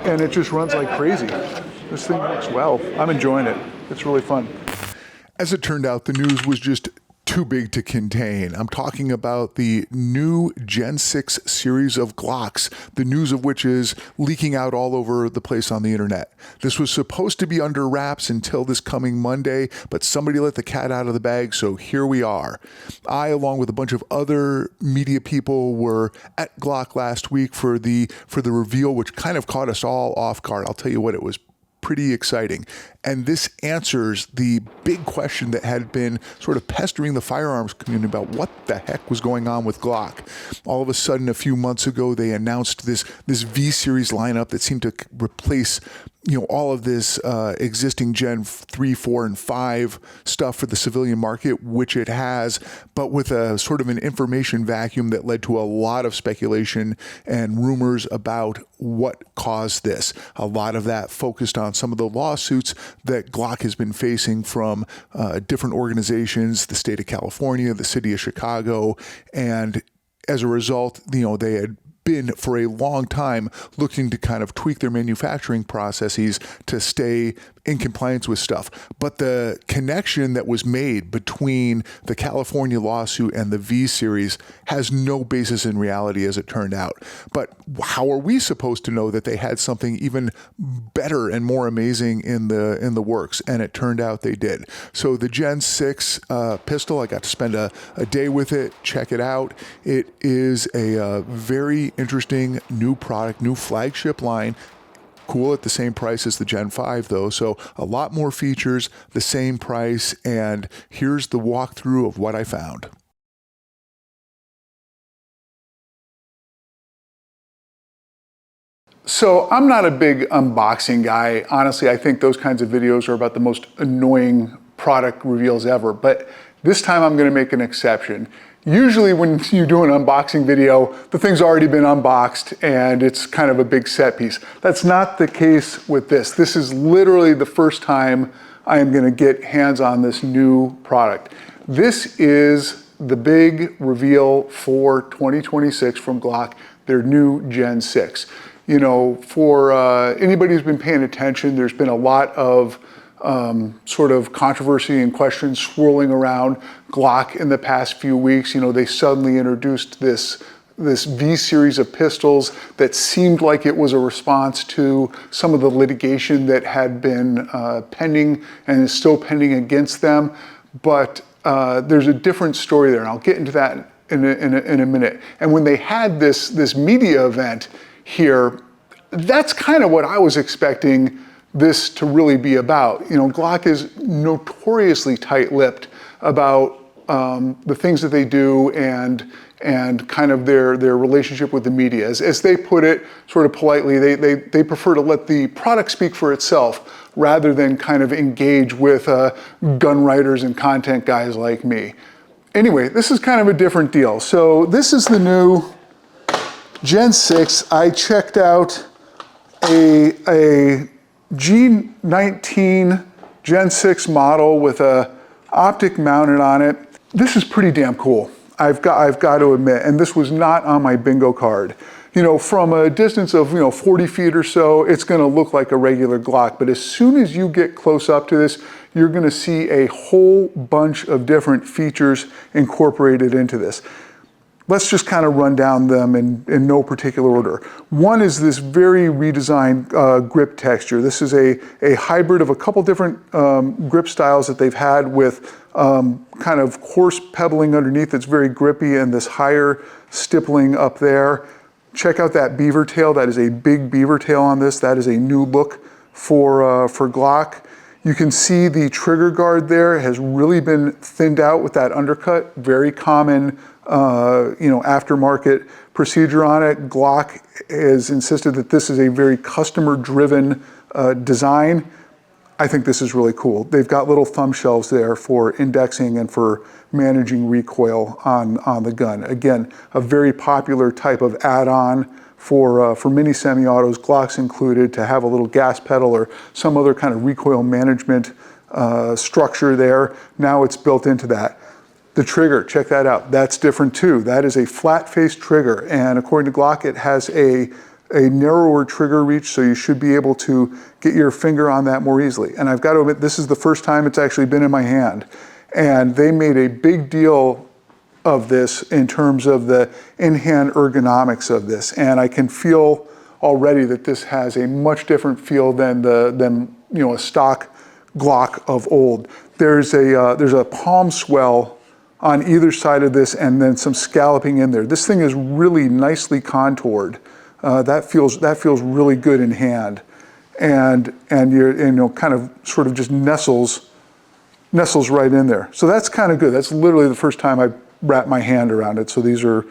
and it just runs like crazy. This thing works well. I'm enjoying it. It's really fun. As it turned out, the news was just too big to contain. I'm talking about the new Gen 6 series of Glocks, the news of which is leaking out all over the place on the internet. This was supposed to be under wraps until this coming Monday, but somebody let the cat out of the bag, so here we are. I, along with a bunch of other media people, were at Glock last week for the reveal, which kind of caught us all off guard. I'll tell you what, it was pretty exciting. And this answers the big question that had been sort of pestering the firearms community about what the heck was going on with Glock. All of a sudden, a few months ago, they announced this V-Series lineup that seemed to replace all of this existing Gen 3, 4, and 5 stuff for the civilian market, which it has, but with a sort of an information vacuum that led to a lot of speculation and rumors about what caused this. A lot of that focused on some of the lawsuits that Glock has been facing from different organizations, the state of California, the city of Chicago, and as a result, they had been for a long time looking to kind of tweak their manufacturing processes to stay in compliance with stuff. But the connection that was made between the California lawsuit and the V-Series has no basis in reality, as it turned out. But how are we supposed to know that they had something even better and more amazing in the works? And it turned out they did. So the Gen 6 pistol, I got to spend a day with it, check it out. It is a very interesting new product, new flagship line. Cool at the same price as the Gen 5 though, so a lot more features, the same price, and here's the walkthrough of what I found. So I'm not a big unboxing guy. Honestly, I think those kinds of videos are about the most annoying product reveals ever, but this time I'm gonna make an exception. Usually when you do an unboxing video, the thing's already been unboxed and it's kind of a big set piece. That's not the case with this. This is literally the first time I am gonna get hands on this new product. This is the big reveal for 2026 from Glock, their new Gen 6. For anybody who's been paying attention, there's been a lot of sort of controversy and questions swirling around Glock in the past few weeks. They suddenly introduced this V-Series of pistols that seemed like it was a response to some of the litigation that had been pending and is still pending against them. But there's a different story there, and I'll get into that in a minute. And when they had this media event here, that's kind of what I was expecting this to really be about. Glock is notoriously tight-lipped about the things that they do and kind of their relationship with the media. As they put it sort of politely, they prefer to let the product speak for itself rather than kind of engage with gun writers and content guys like me. Anyway, this is kind of a different deal. So this is the new Gen 6. I checked out a G19 Gen 6 model with a optic mounted on it. This is pretty damn cool, I've got to admit, and this was not on my bingo card. From a distance of 40 feet or so, it's gonna look like a regular Glock, but as soon as you get close up to this, you're gonna see a whole bunch of different features incorporated into this. Let's just kind of run down them in no particular order. One is this very redesigned grip texture. This is a hybrid of a couple different grip styles that they've had with kind of coarse pebbling underneath that's very grippy and this higher stippling up there. Check out that beaver tail. That is a big beaver tail on this. That is a new look for Glock. You can see the trigger guard there has really been thinned out with that undercut. Very common aftermarket procedure on it. Glock has insisted that this is a very customer-driven design. I think this is really cool. They've got little thumb shelves there for indexing and for managing recoil on the gun. Again, a very popular type of add-on for mini semi-autos, Glocks included, to have a little gas pedal or some other kind of recoil management structure there. Now it's built into that. The trigger, check that out. That's different too. That is a flat-faced trigger, and according to Glock, it has a a narrower trigger reach, so you should be able to get your finger on that more easily. And I've got to admit, this is the first time it's actually been in my hand. And they made a big deal of this in terms of the in-hand ergonomics of this. And I can feel already that this has a much different feel than a stock Glock of old. There's a palm swell on either side of this, and then some scalloping in there. This thing is really nicely contoured. That feels really good in hand, and you're kind of sort of just nestles right in there. So that's kind of good. That's literally the first time I wrapped my hand around it. So these are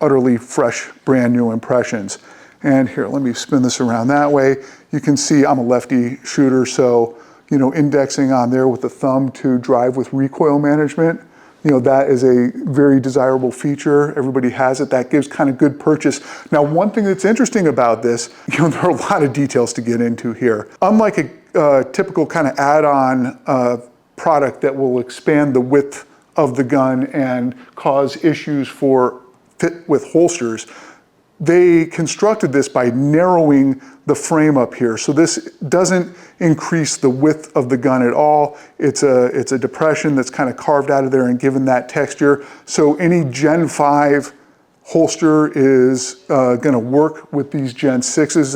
utterly fresh, brand new impressions. And here, let me spin this around that way. You can see I'm a lefty shooter, so indexing on there with the thumb to drive with recoil management. That is a very desirable feature. Everybody has it. That gives kind of good purchase. Now, one thing that's interesting about this, there are a lot of details to get into here. Unlike a typical kind of add-on product that will expand the width of the gun and cause issues for fit with holsters, they constructed this by narrowing the frame up here. So this doesn't increase the width of the gun at all. It's a depression that's kind of carved out of there and given that texture. So any Gen 5 holster is gonna work with these Gen 6s.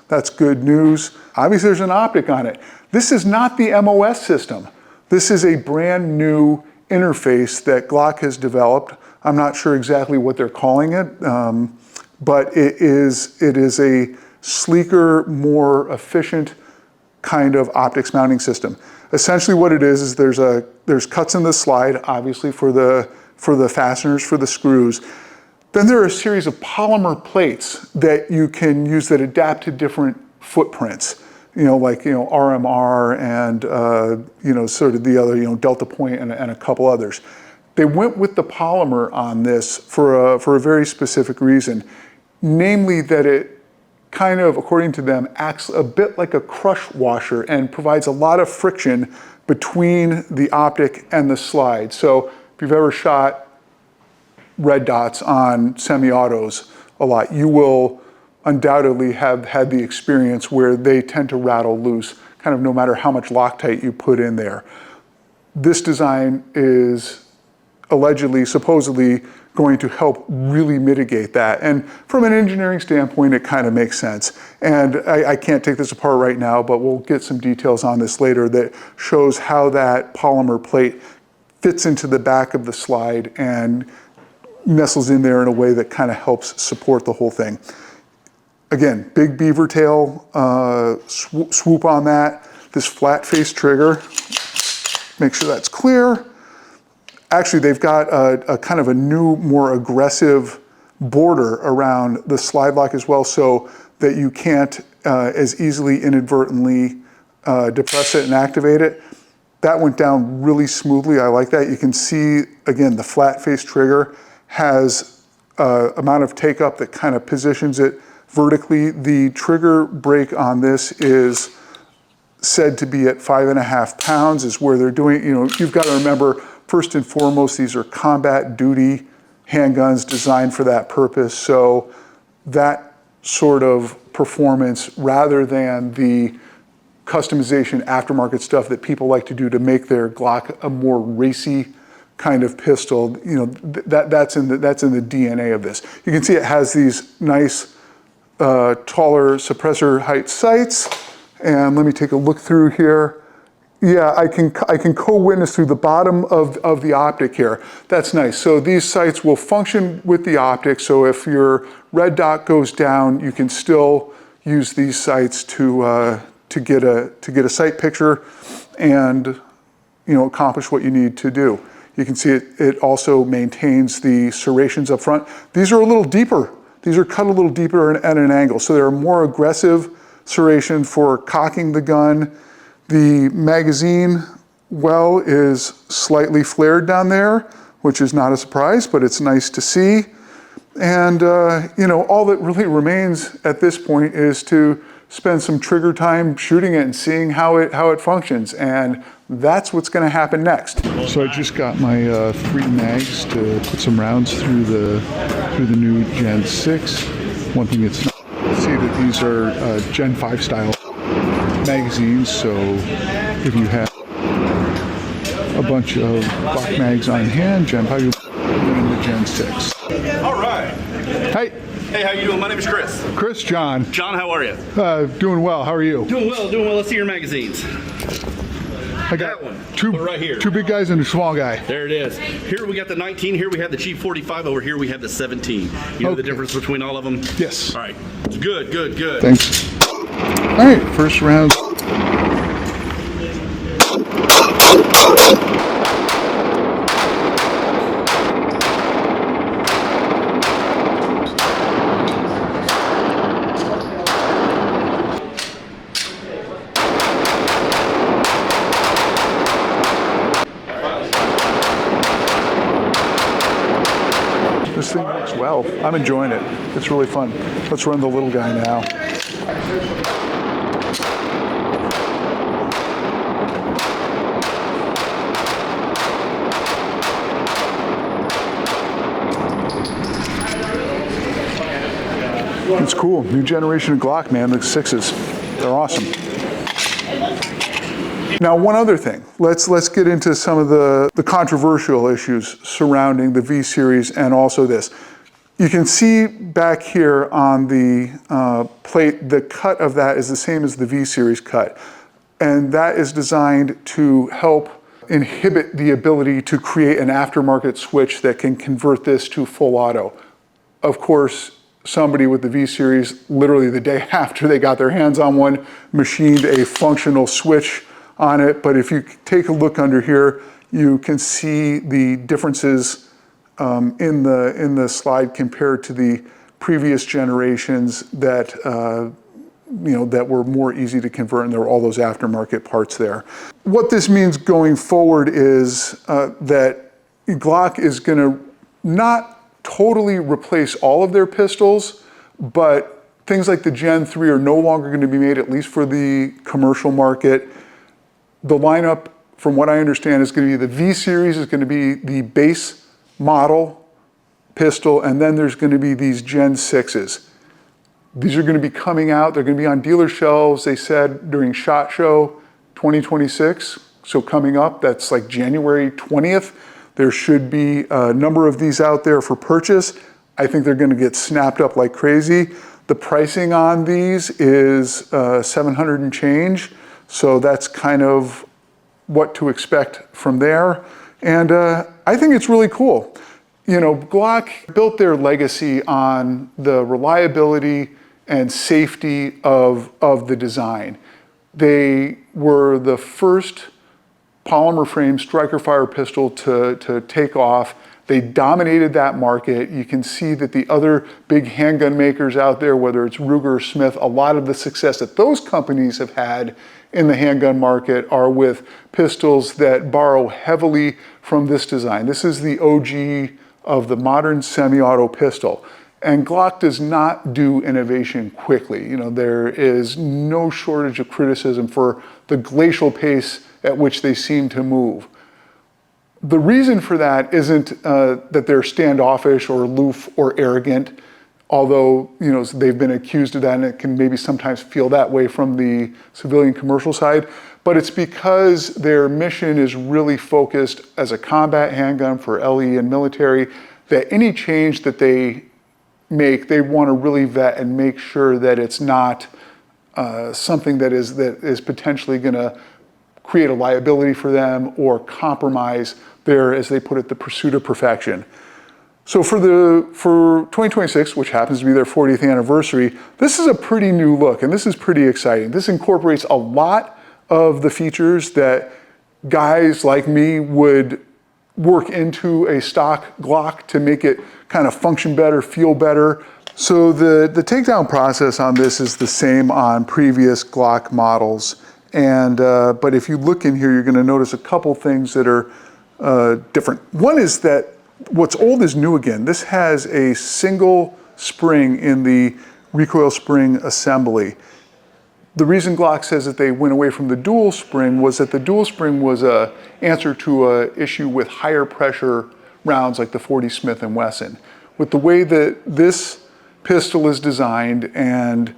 That's good news. Obviously there's an optic on it. This is not the MOS system. This is a brand new interface that Glock has developed. I'm not sure exactly what they're calling it. But it is a sleeker, more efficient kind of optics mounting system. Essentially what it is there's cuts in the slide, obviously for the fasteners, for the screws. Then there are a series of polymer plates that you can use that adapt to different footprints. Like RMR and sort of the other, Delta Point and a couple others. They went with the polymer on this for a very specific reason. Namely that it kind of, according to them, acts a bit like a crush washer and provides a lot of friction between the optic and the slide. So if you've ever shot red dots on semi-autos a lot, you will undoubtedly have had the experience where they tend to rattle loose, kind of no matter how much Loctite you put in there. This design is allegedly, supposedly, going to help really mitigate that. And from an engineering standpoint, it kind of makes sense. And I can't take this apart right now, but we'll get some details on this later that shows how that polymer plate fits into the back of the slide and nestles in there in a way that kind of helps support the whole thing. Again, big beaver tail swoop on that. This flat face trigger, make sure that's clear. Actually, they've got a kind of a new, more aggressive border around the slide lock as well, so that you can't as easily inadvertently depress it and activate it. That went down really smoothly. I like that. You can see, again, the flat face trigger has amount of take up that kind of positions it vertically. The trigger brake on this is said to be at 5.5 pounds is where they're doing, you've got to remember, first and foremost, these are combat duty handguns designed for that purpose. So that sort of performance, rather than the customization aftermarket stuff that people like to do to make their Glock a more racy kind of pistol, that's in the DNA of this. You can see it has these nice taller suppressor height sights. And let me take a look through here. Yeah, I can co-witness through the bottom of the optic here. That's nice. So these sights will function with the optic. So if your red dot goes down, you can still use these sights to get a sight picture and accomplish what you need to do. You can see it also maintains the serrations up front. These are a little deeper. These are cut a little deeper at an angle. So they're more aggressive serration for cocking the gun. The magazine well is slightly flared down there, which is not a surprise, but it's nice to see. And all that really remains at this point is to spend some trigger time shooting it and seeing how it functions. And that's what's going to happen next. So I just got my 3 mags to put some rounds through the new Gen 6. One thing it's not See that these are Gen 5 style magazines, so if you have a bunch of Glock mags on hand, Gen 5, you're in the Gen 6. All right. Hey. Hey, how you doing? My name is Chris. Chris, John. John, how are you? Doing well. How are you? Doing well, doing well. Let's see your magazines. I got That one. two right here. Two big guys and a small guy. There it is. Here we got the 19. Here we have the Cheap 45. Over here we have the 17. You know the difference between all of them? Yes. All right. Good, good, good. Thanks. All right, first round. This thing works well. I'm enjoying it. It's really fun. Let's run the little guy now. It's cool. New generation of Glock, man. The 6s. They're awesome. Now, one other thing. Let's get into some of the controversial issues surrounding the V series and also this. You can see back here on the plate, the cut of that is the same as the V series cut. And that is designed to help inhibit the ability to create an aftermarket switch that can convert this to full auto. Of course, somebody with the V series, literally the day after they got their hands on one, machined a functional switch on it. But if you take a look under here, you can see the differences in the slide compared to the previous generations that that were more easy to convert, and there were all those aftermarket parts there. What this means going forward is that Glock is going to not totally replace all of their pistols, but things like the Gen 3 are no longer going to be made, at least for the commercial market. The lineup, from what I understand, is going to be the V series is going to be the base model pistol, and then there's going to be these Gen 6s. These are going to be coming out. They're going to be on dealer shelves, they said, during SHOT Show 2026. So coming up, that's like January 20th. There should be a number of these out there for purchase. I think they're going to get snapped up like crazy. The pricing on these is $700 and change. So that's kind of what to expect from there. And I think it's really cool. You know, Glock built their legacy on the reliability and safety of the design. They were the first polymer frame striker fire pistol to take off. They dominated that market. You can see that the other big handgun makers out there, whether it's Ruger or Smith, a lot of the success that those companies have had in the handgun market are with pistols that borrow heavily from this design. This is the OG of the modern semi-auto pistol. And Glock does not do innovation quickly. You know, there is no shortage of criticism for the glacial pace at which they seem to move. The reason for that isn't that they're standoffish or aloof or arrogant, although they've been accused of that, and it can maybe sometimes feel that way from the civilian commercial side, but it's because their mission is really focused as a combat handgun for LE and military, that any change that they make, they want to really vet and make sure that it's not something that is potentially going to create a liability for them or compromise their, as they put it, the pursuit of perfection. So for 2026, which happens to be their 40th anniversary, this is a pretty new look, and this is pretty exciting. This incorporates a lot of the features that guys like me would work into a stock Glock to make it kind of function better, feel better. So the takedown process on this is the same on previous Glock models. And but if you look in here, you're going to notice a couple things that are different. One is that what's old is new again. This has a single spring in the recoil spring assembly. The reason Glock says that they went away from the dual spring was that the dual spring was an answer to an issue with higher pressure rounds like the 40 Smith & Wesson. With the way that this pistol is designed and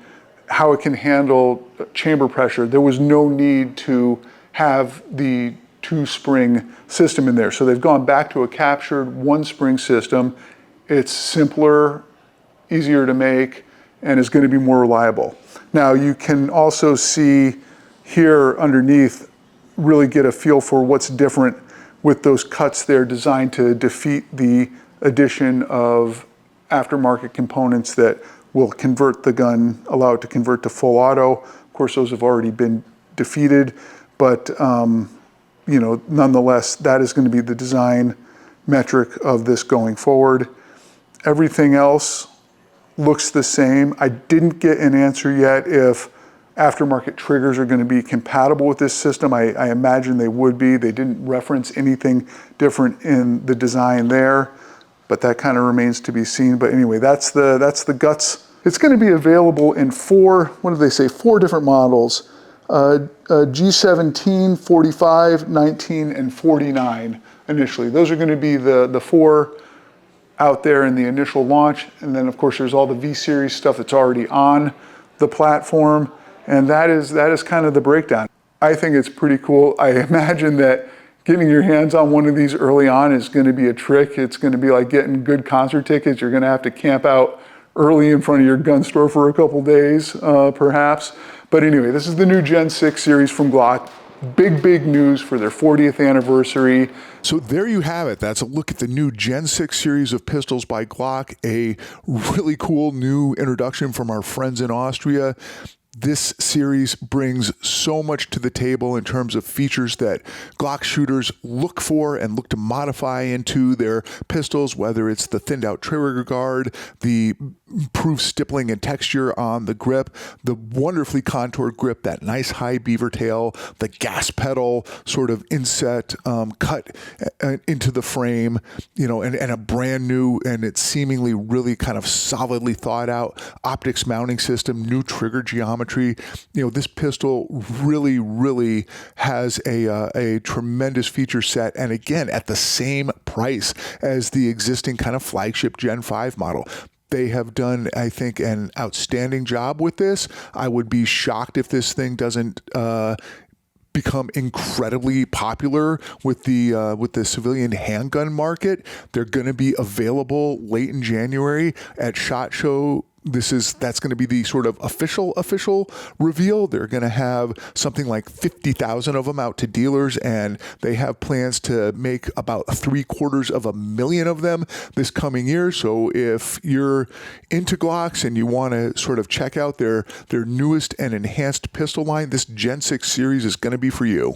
how it can handle chamber pressure, there was no need to have the 2-spring system in there. So they've gone back to a captured 1-spring system. It's simpler, easier to make, and is going to be more reliable. Now you can also see here underneath, really get a feel for what's different with those cuts there designed to defeat the addition of aftermarket components that will convert the gun, allow it to convert to full auto. Of course, those have already been defeated, but you know, nonetheless, that is going to be the design metric of this going forward. Everything else looks the same. I didn't get an answer yet if aftermarket triggers are going to be compatible with this system. I imagine they would be. They didn't reference anything different in the design there, but that kind of remains to be seen. But anyway, that's the guts. It's going to be available in 4 different models. G17, 45, 19, and 49 initially. Those are going to be the 4 out there in the initial launch. And then of course there's all the V-Series stuff that's already on the platform. And that is kind of the breakdown. I think it's pretty cool. I imagine that getting your hands on one of these early on is going to be a trick. It's going to be like getting good concert tickets. You're going to have to camp out early in front of your gun store for a couple days, perhaps. But anyway, this is the new Gen 6 series from Glock. Big news for their 40th anniversary. So there you have it. That's a look at the new Gen 6 series of pistols by Glock. A really cool new introduction from our friends in Austria. This series brings so much to the table in terms of features that Glock shooters look for and look to modify into their pistols, whether it's the thinned out trigger guard, the improved stippling and texture on the grip, the wonderfully contoured grip, that nice high beaver tail, the gas pedal sort of inset cut into the frame, you know, and a brand new, and it's seemingly really kind of solidly thought out optics mounting system, new trigger geometry. You know, this pistol really has a tremendous feature set, and again at the same price as the existing kind of flagship Gen 5 model. They have done, I think, an outstanding job with this. I would be shocked if this thing doesn't become incredibly popular with the civilian handgun market. They're going to be available late in January at SHOT Show. That's going to be the sort of official reveal. They're going to have something like 50,000 of them out to dealers, and they have plans to make about 750,000 of them this coming year. So if you're into Glocks and you want to sort of check out their newest and enhanced pistol line, this Gen 6 series is going to be for you.